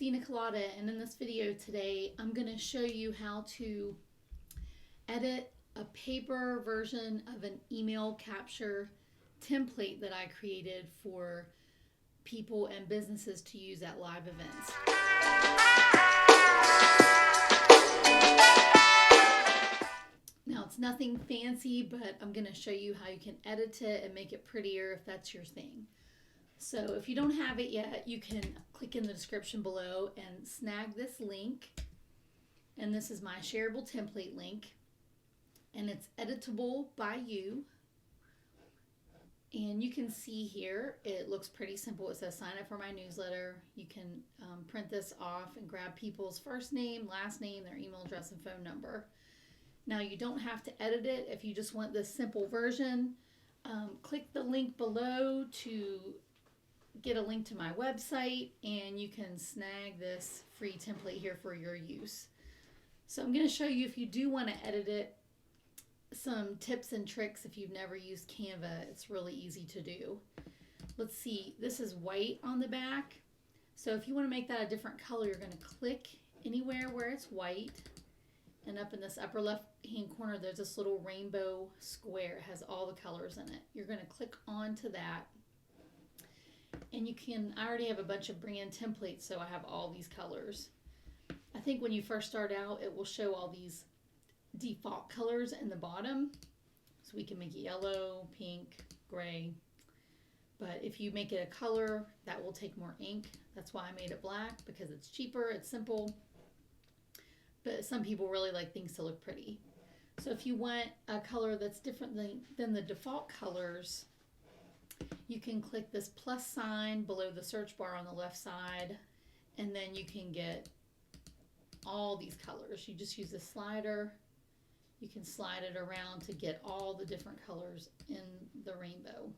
Dina, and in this video today I'm going to show you how to edit a paper version of an email capture template that I created for people and businesses to use at live events. Now it's nothing fancy, but I'm going to show you how you can edit it and make it prettier if that's your thing. So if you don't have it yet, you can click in the description below and snag this link. And this is my shareable template link. And it's editable by you. And you can see here, it looks pretty simple. It says sign up for my newsletter. You can print this off and grab people's first name, last name, their email address, and phone number. Now you don't have to edit it if you just want this simple version. Click the link below to get a link to my website, and you can snag this free template here for your use. So I'm going to show you, if you do want to edit it, some tips and tricks. If you've never used Canva, it's really easy to do. Let's see, this is white on the back. So if you want to make that a different color, you're going to click anywhere where it's white, and up in this upper left hand corner there's this little rainbow square. It has all the colors in it. You're going to click onto that. And you can, I already have a bunch of brand templates, so I have all these colors. I think when you first start out, it will show all these default colors in the bottom. So we can make it yellow, pink, gray. But if you make it a color, that will take more ink. That's why I made it black, because it's cheaper, it's simple. But some people really like things to look pretty. So if you want a color that's different than the default colors, you can click this plus sign below the search bar on the left side, and then you can get all these colors. You just use the slider. You can slide it around to get all the different colors in the rainbow.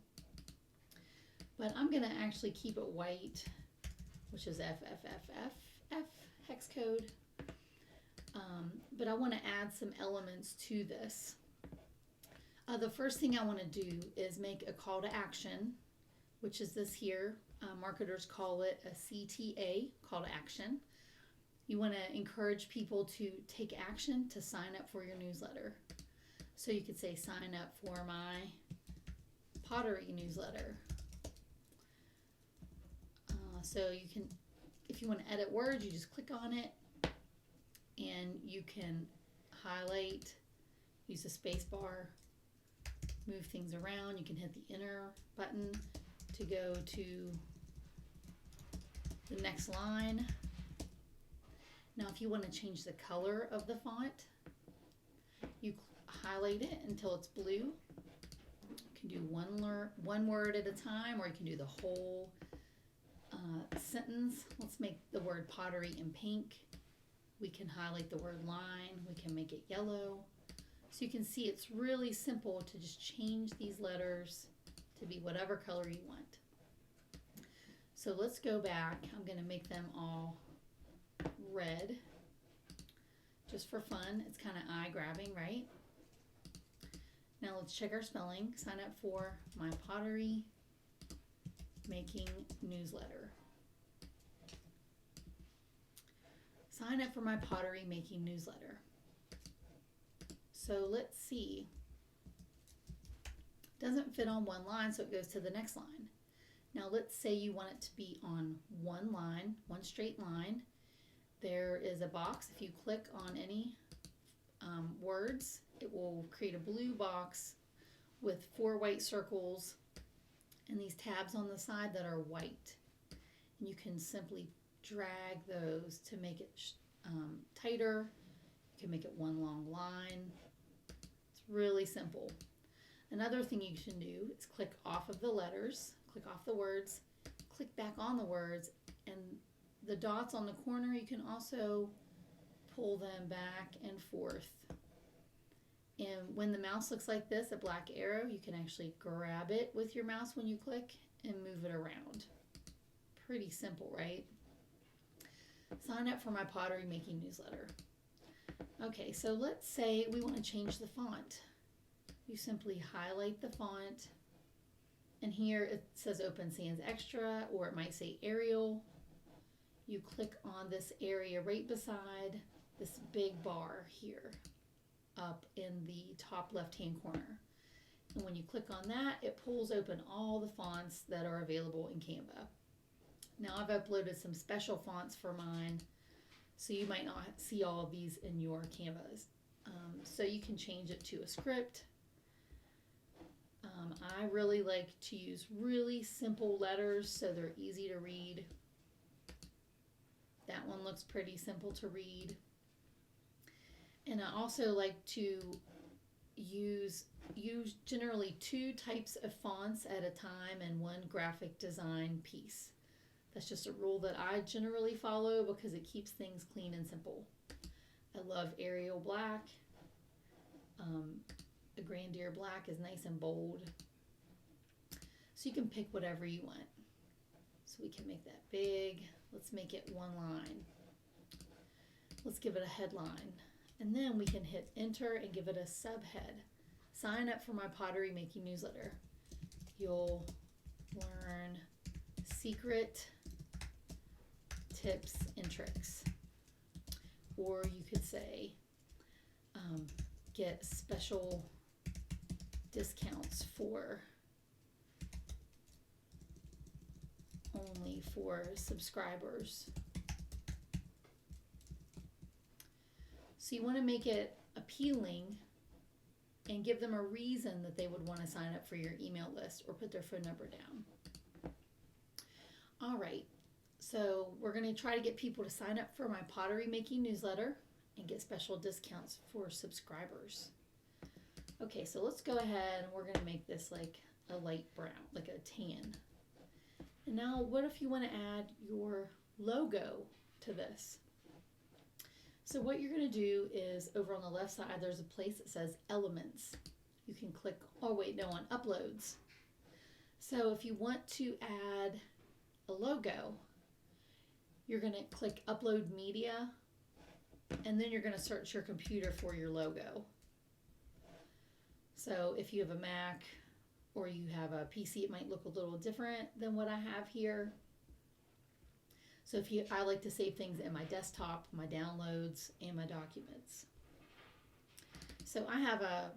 But I'm going to actually keep it white, which is FFFF, hex code. But I want to add some elements to this. The first thing I want to do is make a call to action, which is this here. Marketers call it a CTA, call to action. You want to encourage people to take action to sign up for your newsletter. So you could say sign up for my pottery newsletter. So you can, if you want to edit words, you just click on it and you can highlight, use the space bar, move things around. You can hit the enter button to go to the next line. Now if you want to change the color of the font, you highlight it until it's blue. You can do one word at a time, or you can do the whole sentence. Let's make the word pottery in pink. We can highlight the word line. We can make it yellow. So you can see it's really simple to just change these letters to be whatever color you want. So let's go back. I'm going to make them all red just for fun. It's kind of eye-grabbing, right? Now let's check our spelling. Sign up for my pottery making newsletter. Sign up for my pottery making newsletter. So let's see. Doesn't fit on one line, so it goes to the next line. Now let's say you want it to be on one line, one straight line. There is a box. If you click on any words, it will create a blue box with 4 white circles and these tabs on the side that are white. And you can simply drag those to make it tighter. You can make it one long line. It's really simple. Another thing you can do is click off of the letters, click off the words, click back on the words, and the dots on the corner, you can also pull them back and forth. And when the mouse looks like this, a black arrow, you can actually grab it with your mouse when you click and move it around. Pretty simple, right? Sign up for my pottery making newsletter. Okay, so let's say we want to change the font. You simply highlight the font, and here it says Open Sans Extra, or it might say Arial. you click on this area right beside this big bar here up in the top left-hand corner. And when you click on that, it pulls open all the fonts that are available in Canva. Now I've uploaded some special fonts for mine, so you might not see all of these in your Canvas. So you can change it to a script. I really like to use really simple letters so they're easy to read. That one looks pretty simple to read. And I also like to use generally 2 types of fonts at a time in one graphic design piece. That's just a rule that I generally follow because it keeps things clean and simple. I love Arial Black. The Grandier Black is nice and bold. So you can pick whatever you want. So we can make that big. Let's make it 1 line. Let's give it a headline. And then we can hit enter and give it a subhead. Sign up for my pottery making newsletter. You'll learn secret tips and tricks. Or you could say, get special discounts only for subscribers. So you want to make it appealing and give them a reason that they would want to sign up for your email list or put their phone number down. All right, so we're going to try to get people to sign up for my pottery making newsletter and get special discounts for subscribers. Okay, so let's go ahead and we're going to make this like a light brown, like a tan. And now what if you want to add your logo to this? So what you're going to do is over on the left side, there's a place that says elements. You can click, oh wait, no, on uploads. So if you want to add a logo, you're going to click upload media, and then you're going to search your computer for your logo. So if you have a Mac or you have a PC, it might look a little different than what I have here. So I like to save things in my desktop, my downloads, and my documents. So I have a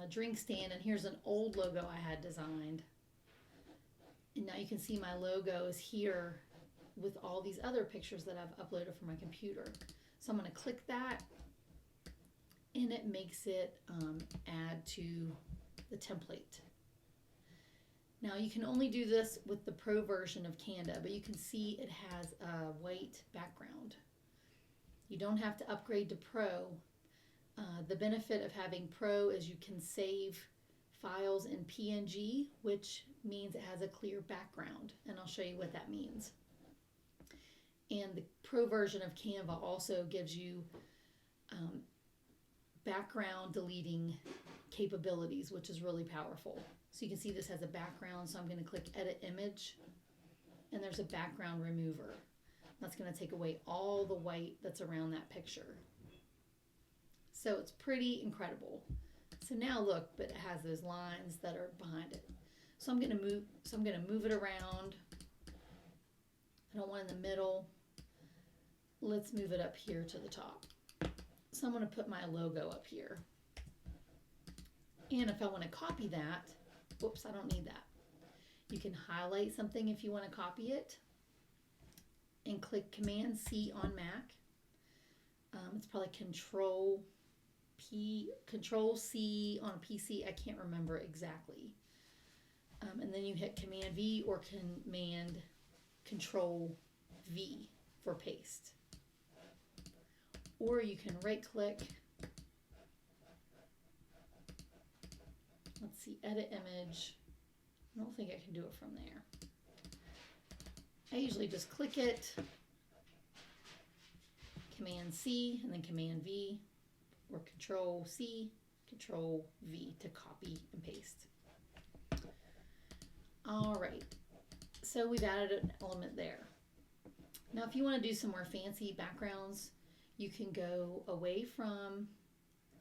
drink stand, and here's an old logo I had designed. And now you can see my logo is here with all these other pictures that I've uploaded from my computer. So I'm going to click that, and it makes it add to the template. Now you can only do this with the Pro version of Canva, but you can see it has a white background. You don't have to upgrade to Pro. The benefit of having Pro is you can save files in PNG, which means it has a clear background, and I'll show you what that means. And the Pro version of Canva also gives you background deleting capabilities, which is really powerful. So you can see this has a background, so I'm going to click Edit Image, and there's a background remover. That's going to take away all the white that's around that picture. So it's pretty incredible. So now look, but it has those lines that are behind it. So I'm going to move it around. I don't want it in the middle. Let's move it up here to the top. So I'm going to put my logo up here. And if I want to copy that, whoops, I don't need that. You can highlight something if you want to copy it and click Command C on Mac. It's probably Control C on a PC. I can't remember exactly. And then you hit Command V or Command Control V for paste. Or you can right click. Let's see, edit image. I don't think I can do it from there. I usually just click it, Command C, and then Command V, or Control C, Control V to copy and paste. All right, so we've added an element there. Now if you want to do some more fancy backgrounds, you can go away from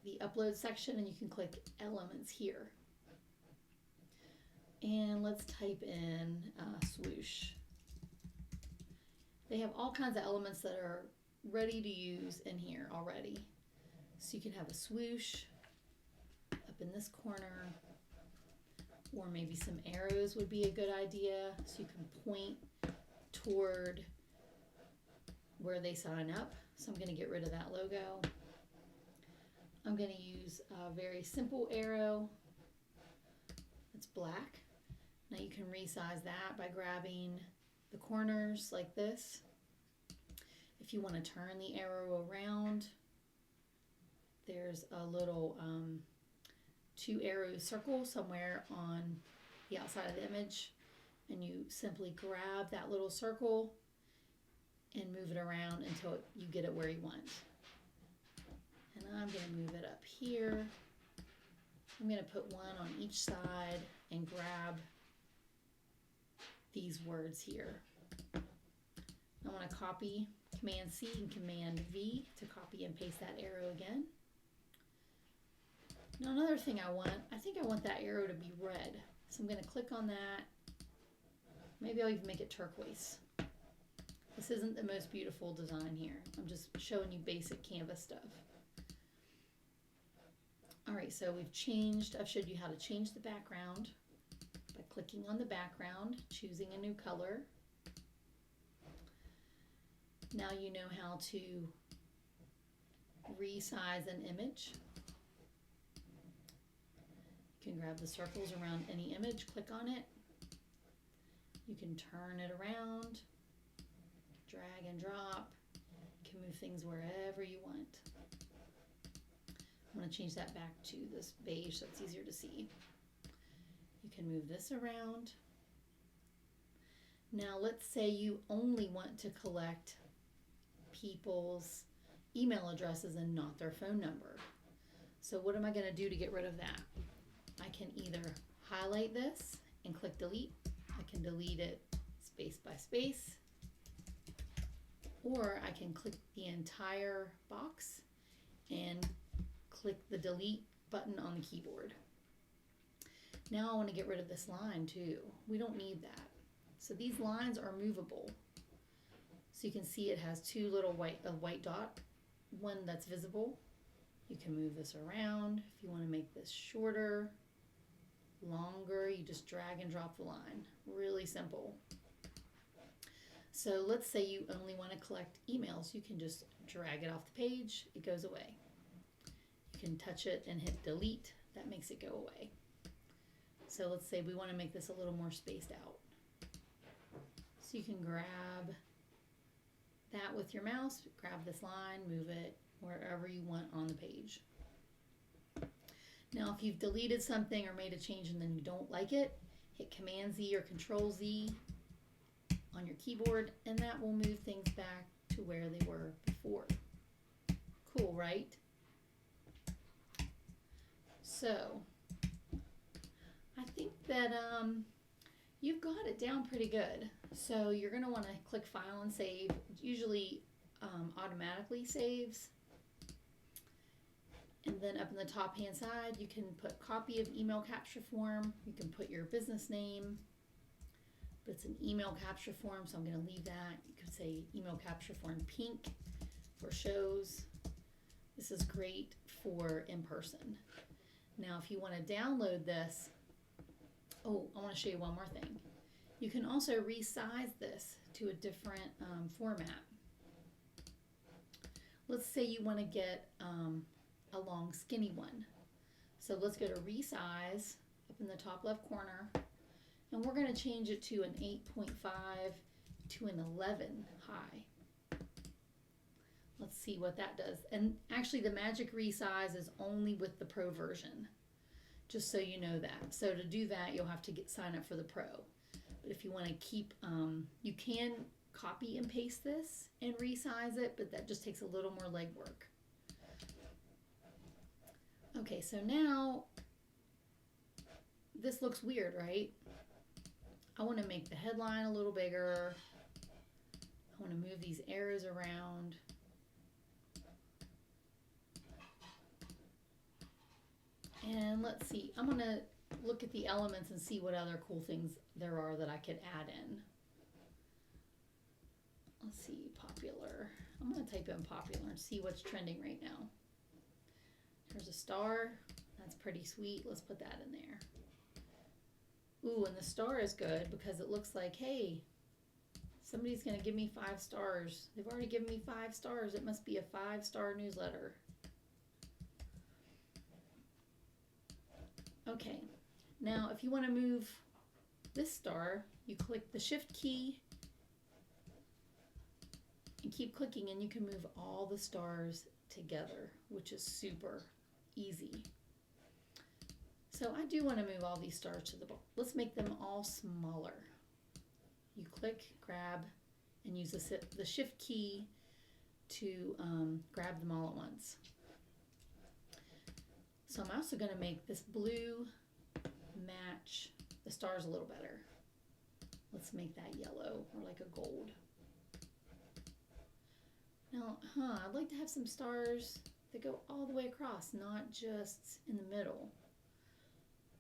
the upload section and you can click elements here. And let's type in swoosh. They have all kinds of elements that are ready to use in here already. So you can have a swoosh up in this corner, or maybe some arrows would be a good idea, so you can point toward where they sign up. So I'm going to get rid of that logo. I'm going to use a very simple arrow. It's black. Now you can resize that by grabbing the corners like this. If you want to turn the arrow around, there's a little 2 arrow circle somewhere on the outside of the image, and you simply grab that little circle and move it around until you get it where you want. And I'm going to move it up here. I'm going to put one on each side and grab these words here. I want to copy Command C and Command V to copy and paste that arrow again. Now another thing I think I want that arrow to be red. So I'm going to click on that. Maybe I'll even make it turquoise. This isn't the most beautiful design here. I'm just showing you basic Canva stuff. All right, so I've showed you how to change the background by clicking on the background, choosing a new color. Now you know how to resize an image. You can grab the circles around any image, click on it. You can turn it around, drag and drop. You can move things wherever you want. I'm going to change that back to this beige so it's easier to see. You can move this around. Now let's say you only want to collect people's email addresses and not their phone number. So what am I going to do to get rid of that? I can either highlight this and click delete. I can delete it space by space, or I can click the entire box and click the delete button on the keyboard. Now I want to get rid of this line too. We don't need that. So these lines are movable. So you can see it has 2 little white dot, one that's visible. You can move this around. If you want to make this shorter, longer, you just drag and drop the line. Really simple. So let's say you only want to collect emails. You can just drag it off the page. It goes away. You can touch it and hit delete. That makes it go away. So let's say we want to make this a little more spaced out. So you can grab that with your mouse, grab this line, move it wherever you want on the page. Now if you've deleted something or made a change and then you don't like it, hit Command Z or Control Z on your keyboard, and that will move things back to where they were before. Cool, right? So I think that you've got it down pretty good. So you're going to want to click File and Save. It usually automatically saves. And then up in the top hand side, you can put copy of email capture form. You can put your business name, but it's an email capture form, so I'm going to leave that. You could say email capture form pink for shows. This is great for in person. Now, if you want to download this, oh, I want to show you one more thing. You can also resize this to a different format. Let's say you want to get a long skinny one. So let's go to resize up in the top left corner, and we're going to change it to an 8.5 to an 11 high. Let's see what that does. And actually the magic resize is only with the Pro version, just so you know that. So to do that, you'll have to sign up for the Pro. But if you want to keep, you can copy and paste this and resize it, but that just takes a little more legwork. Okay, so now this looks weird, right? I want to make the headline a little bigger. I want to move these arrows around. And let's see, I'm going to look at the elements and see what other cool things there are that I could add in. let's see, popular. I'm going to type in popular and see what's trending right now. There's a star. That's pretty sweet. Let's put that in there. Ooh, and the star is good because it looks like, hey, somebody's going to give me 5 stars. They've already given me 5 stars. It must be a 5-star newsletter. Okay, now if you want to move this star, you click the shift key and keep clicking, and you can move all the stars together, which is super easy. So I do want to move all these stars to the bottom. Let's make them all smaller. You click, grab, and use the shift key to grab them all at once. So I'm also going to make this blue match the stars a little better. Let's make that yellow or like a gold. Now, I'd like to have some stars that go all the way across, not just in the middle.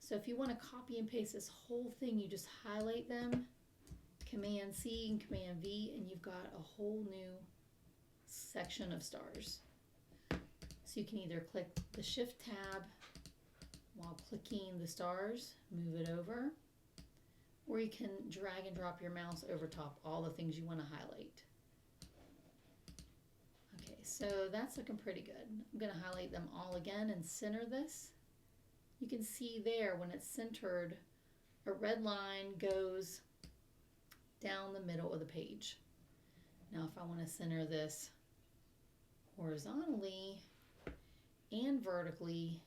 So if you want to copy and paste this whole thing, you just highlight them, Command C and Command V, and you've got a whole new section of stars. So you can either click the Shift tab while clicking the stars, move it over, or you can drag and drop your mouse over top all the things you want to highlight. Okay, so that's looking pretty good. I'm going to highlight them all again and center this. You can see there when it's centered, a red line goes down the middle of the page. Now if I want to center this horizontally and vertically,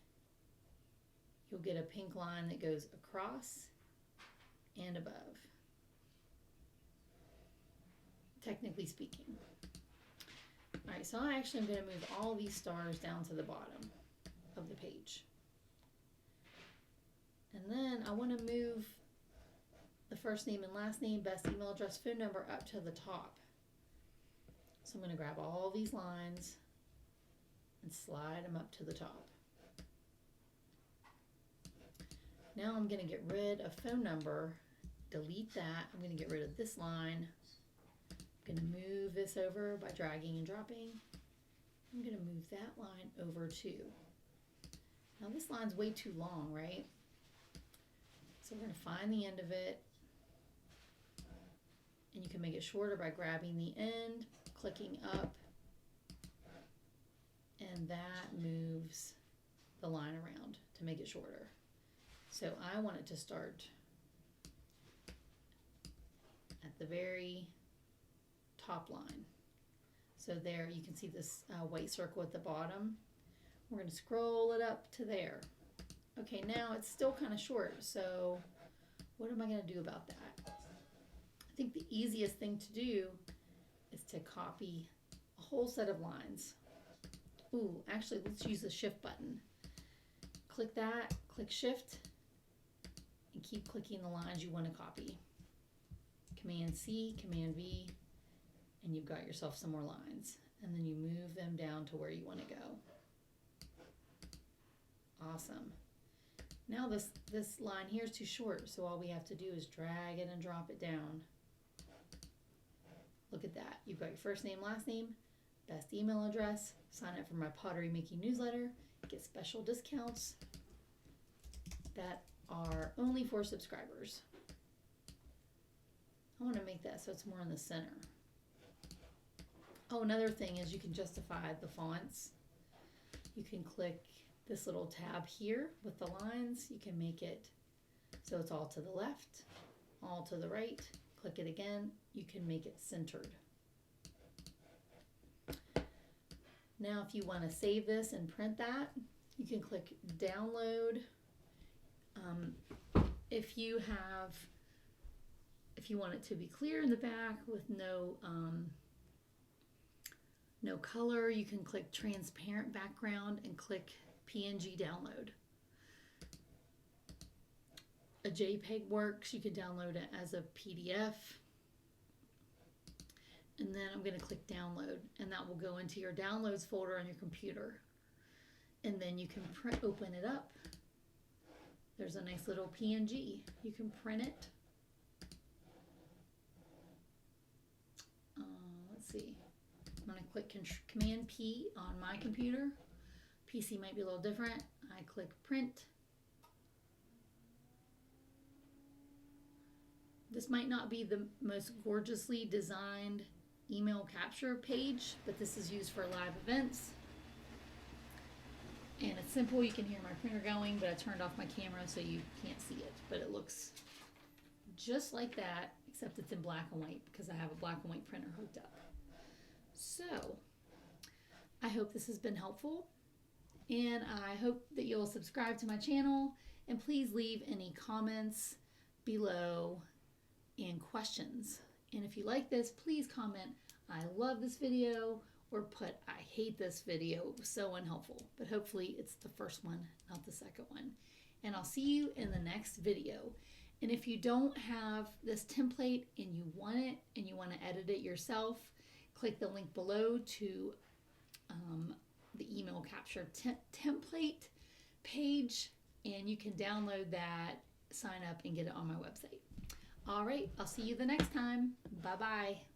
you'll get a pink line that goes across and above, technically speaking. All right, so I actually am going to move all these stars down to the bottom of the page. And then I want to move the first name and last name, best email address, phone number up to the top. So I'm going to grab all these lines and slide them up to the top. Now I'm going to get rid of phone number, delete that. I'm going to get rid of this line. I'm going to move this over by dragging and dropping. I'm going to move that line over too. Now this line's way too long, right? So we're going to find the end of it, and you can make it shorter by grabbing the end, clicking up, and that moves the line around to make it shorter. So I want it to start at the very top line. So there you can see this white circle at the bottom. We're going to scroll it up to there. Okay, now it's still kind of short, so what am I going to do about that? I think the easiest thing to do is to copy a whole set of lines. Ooh, actually, let's use the Shift button. Click that, click Shift, and keep clicking the lines you want to copy. Command C, Command V, and you've got yourself some more lines. And then you move them down to where you want to go. Awesome. Now this line here is too short, so all we have to do is drag it and drop it down. Look at that. You've got your first name, last name, best email address, sign up for my pottery making newsletter, get special discounts that are only for subscribers. I want to make that so it's more in the center. Oh, another thing is you can justify the fonts. You can click this little tab here with the lines. You can make it so it's all to the left, all to the right. Click it again. You can make it centered. Now if you want to save this and print that, you can click download. If you want it to be clear in the back with no color, you can click transparent background and click PNG download. A JPEG works. You can download it as a PDF. And then I'm going to click download, and that will go into your downloads folder on your computer. And then you can open it up. There's a nice little PNG. You can print it. see. I'm going to click Command P on my computer. PC might be a little different. I click print. This might not be the most gorgeously designed email capture page, but this is used for live events. And it's simple. You can hear my printer going, but I turned off my camera so you can't see it. But it looks just like that, except it's in black and white because I have a black and white printer hooked up. So I hope this has been helpful, and I hope that you'll subscribe to my channel, and please leave any comments below and questions. And if you like this, please comment, I love this video, or put, I hate this video, it was so unhelpful. But hopefully it's the first one, not the second one. And I'll see you in the next video. And if you don't have this template and you want it, and you want to edit it yourself, click the link below to the email capture template page, and you can download that, sign up, and get it on my website. All right, I'll see you the next time. Bye-bye.